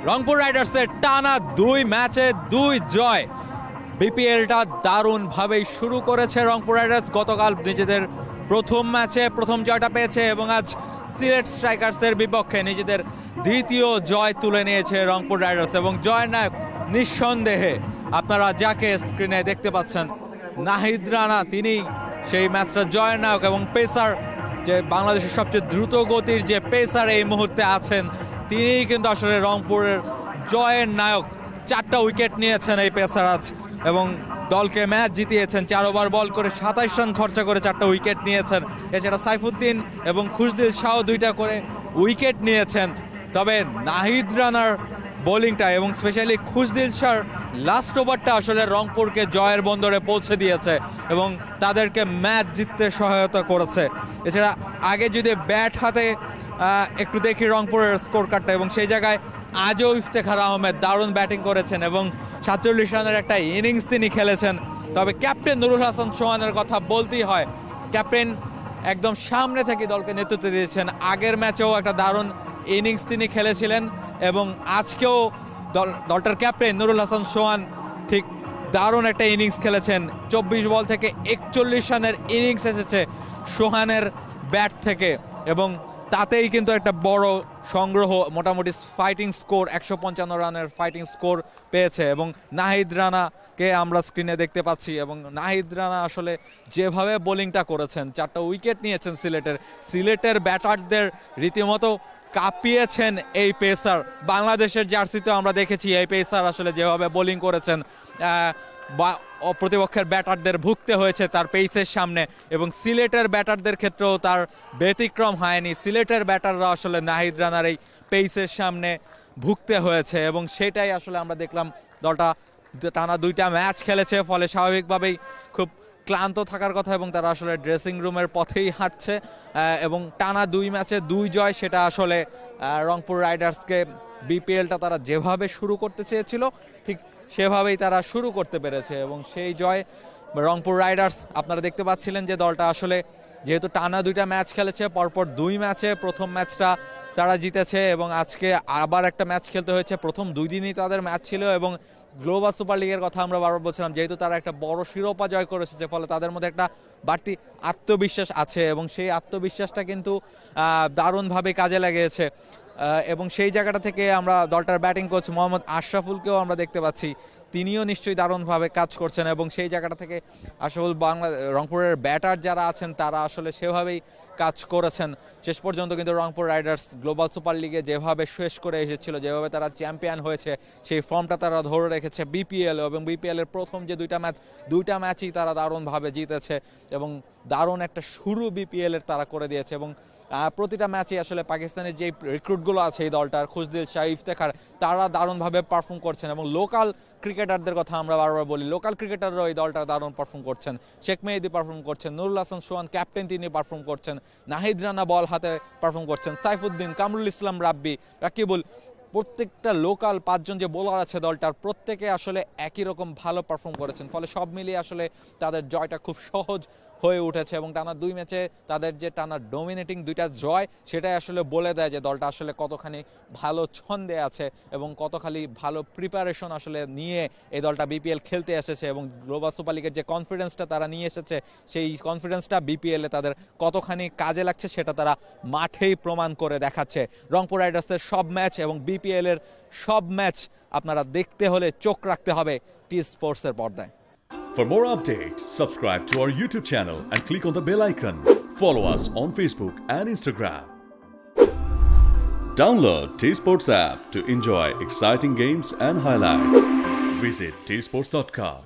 রংপুর রাইডার্সের টানা 2 ম্যাচে 2 জয়। বিপিএলটা দারুণভাবেই শুরু করেছে রংপুর রাইডার্স। গতকাল নিজেদের প্রথম ম্যাচে প্রথম জয়টা পেয়েছে এবং আজ সিলেট স্ট্রাইকার্সের বিপক্ষে নিজেদের দ্বিতীয় জয় তুলে নিয়েছে রংপুর রাইডার্স। এবং জয়ের নায়ক নিঃসন্দেহে আপনারা যাকে স্ক্রিনে দেখতে পাচ্ছেন, নাহিদ রানা, তিনি সেই ম্যাচটা জয়ের নায়ক। এবং পেসার, যে বাংলাদেশের সবচেয়ে দ্রুত গতির যে পেসার এই মুহূর্তে আছেন, তিনিই কিন্তু আসলে রংপুরের জয়ের নায়ক। 4টা উইকেট নিয়েছেন এই পেসার আজ এবং দলকে ম্যাচ জিতিয়েছেন। 4 ওভার বল করে 27 রান খরচা করে 4টা উইকেট নিয়েছেন। এছাড়া সাইফুদ্দিন এবং খুশদিল শাহ 2টা করে উইকেট নিয়েছেন। তবে নাহিদ রানার বোলিংটা এবং স্পেশালি খুশদিল শাহর লাস্ট ওভারটা আসলে রংপুরকে জয়ের বন্দরে পৌঁছে দিয়েছে এবং তাদেরকে ম্যাচ জিততে সহায়তা করেছে। এছাড়া আগে যদি ব্যাট হাতে একটু দেখি রংপুরের স্কোর কার্ডটা, এবং সেই জায়গায় আজও ইফতেখার আহমেদ দারুণ ব্যাটিং করেছেন এবং 47 রানের একটা ইনিংস তিনি খেলেছেন। তবে ক্যাপ্টেন নুরুল হাসান সোহানের কথা বলতেই হয়। ক্যাপ্টেন একদম সামনে থেকে দলকে নেতৃত্ব দিয়েছেন। আগের ম্যাচেও একটা দারুণ ইনিংস তিনি খেলেছিলেন এবং আজকেও দলটার ক্যাপ্টেন নুরুল হাসান সোহান ঠিক দারুণ একটা ইনিংস খেলেছেন। 24 বল থেকে 41 রানের ইনিংস এসেছে সোহানের ব্যাট থেকে এবং তাতেই কিন্তু একটা বড় সংগ্রহ, মোটামুটি ফাইটিং স্কোর 155 রানের ফাইটিং স্কোর পেয়েছে। এবং নাহিদ রানাকে আমরা স্ক্রিনে দেখতে পাচ্ছি এবং নাহিদ রানা আসলে যেভাবে বোলিংটা করেছেন, 4টা উইকেট নিয়েছেন সিলেটের ব্যাটারদের রীতিমতো কাঁপিয়েছেন এই পেসার। বাংলাদেশের জার্সিতে আমরা দেখেছি এই পেসার আসলে যেভাবে বোলিং করেছেন, প্রতিপক্ষের ব্যাটারদের ভুগতে হয়েছে তার পেসের সামনে এবং সিলেটের ব্যাটারদের ক্ষেত্রেও তার ব্যতিক্রম হয়নি। সিলেটের ব্যাটাররা আসলে নাহিদ রানার এই পেসের সামনে ভুগতে হয়েছে এবং সেটাই আসলে আমরা দেখলাম। দলটা টানা 2টা ম্যাচ খেলেছে, ফলে স্বাভাবিকভাবেই খুব ক্লান্ত থাকার কথা এবং তারা আসলে ড্রেসিং রুমের পথেই হাঁটছে এবং টানা 2 ম্যাচে 2 জয়, সেটা আসলে রংপুর রাইডার্সকে বিপিএলটা তারা যেভাবে শুরু করতে চেয়েছিল ঠিক সেভাবেই তারা শুরু করতে পেরেছে এবং সেই জয় রংপুর রাইডার্স। আপনারা দেখতে পাচ্ছিলেন যে দলটা আসলে যেহেতু টানা 2টা ম্যাচ খেলেছে, পরপর 2 ম্যাচে প্রথম ম্যাচটা তারা জিতেছে এবং আজকে আবার একটা ম্যাচ খেলতে হয়েছে। প্রথম 2 দিনই তাদের ম্যাচ ছিল এবং গ্লোবাল সুপার লিগের কথা আমরা বারবার বলছিলাম, যেহেতু তারা একটা বড় শিরোপা জয় করে এসেছে, ফলে তাদের মধ্যে একটা বাড়তি আত্মবিশ্বাস আছে এবং সেই আত্মবিশ্বাসটা কিন্তু দারুণভাবে কাজে লাগিয়েছে। এবং সেই জায়গাটা থেকে আমরা দলটার ব্যাটিং কোচ মোহাম্মদ আশরাফুলকেও আমরা দেখতে পাচ্ছি, তিনিও নিশ্চয়ই দারুণভাবে কাজ করছেন এবং সেই জায়গাটা থেকে আশরাফুল রংপুরের ব্যাটার যারা আছেন তারা আসলে সেভাবেই কাজ করেছেন। শেষ পর্যন্ত কিন্তু রংপুর রাইডার্স গ্লোবাল সুপার লিগে যেভাবে শেষ করে এসেছিল, যেভাবে তারা চ্যাম্পিয়ন হয়েছে, সেই ফর্মটা তারা ধরে রেখেছে বিপিএল এবং বিপিএলের প্রথম যে 2টা ম্যাচই তারা দারুণভাবে জিতেছে এবং দারুণ একটা শুরু বিপিএলের তারা করে দিয়েছে। এবং প্রতিটা ম্যাচে আসলে পাকিস্তানের যে রিক্রুটগুলো আছে এই দলটার, খুশদিল শাহ, ইফতেখার, তারা দারুণভাবে পারফর্ম করছেন এবং লোকাল ক্রিকেটারদের কথা আমরা বারবার বলি, লোকাল ক্রিকেটাররাও এই দলটা দারুণ পারফর্ম করছেন। শেখ মেহেদি পারফর্ম করছেন, নুরুল হাসান সোহান ক্যাপ্টেন তিনি পারফর্ম করছেন, নাহিদ রানা বল হাতে পারফর্ম করছেন, সাইফুদ্দিন, কামরুল ইসলাম রাকিবুল, প্রত্যেকটা লোকাল 5 জন যে বোলার আছে দলটার, প্রত্যেকে আসলে একই রকম ভালো পারফর্ম করেছেন। ফলে সব মিলিয়ে আসলে তাদের জয়টা খুব সহজ হয়ে উঠেছে এবং টানা 2 ম্যাচে তাদের যে টানা ডমিনেটিং 2টা জয়, সেটাই আসলে বলে দেয় যে দলটা আসলে কতখানি ভালো ছন্দে আছে এবং কতখানি ভালো প্রিপারেশন আসলে নিয়ে এই দলটা বিপিএল খেলতে এসেছে এবং গ্লোবাল সুপার লিগের যে কনফিডেন্সটা তারা নিয়ে এসেছে, সেই কনফিডেন্সটা বিপিএলে তাদের কতখানি কাজে লাগছে সেটা তারা মাঠেই প্রমাণ করে দেখাচ্ছে। রংপুর রাইডার্সের সব ম্যাচ এবং বিপিএলের সব ম্যাচ আপনারা দেখতে হলে চোখ রাখতে হবে টি স্পোর্টসের পর্দায়। For more updates, subscribe to our YouTube channel and click on the bell icon. Follow us on Facebook and Instagram. Download T-Sports app to enjoy exciting games and highlights. Visit tsports.com.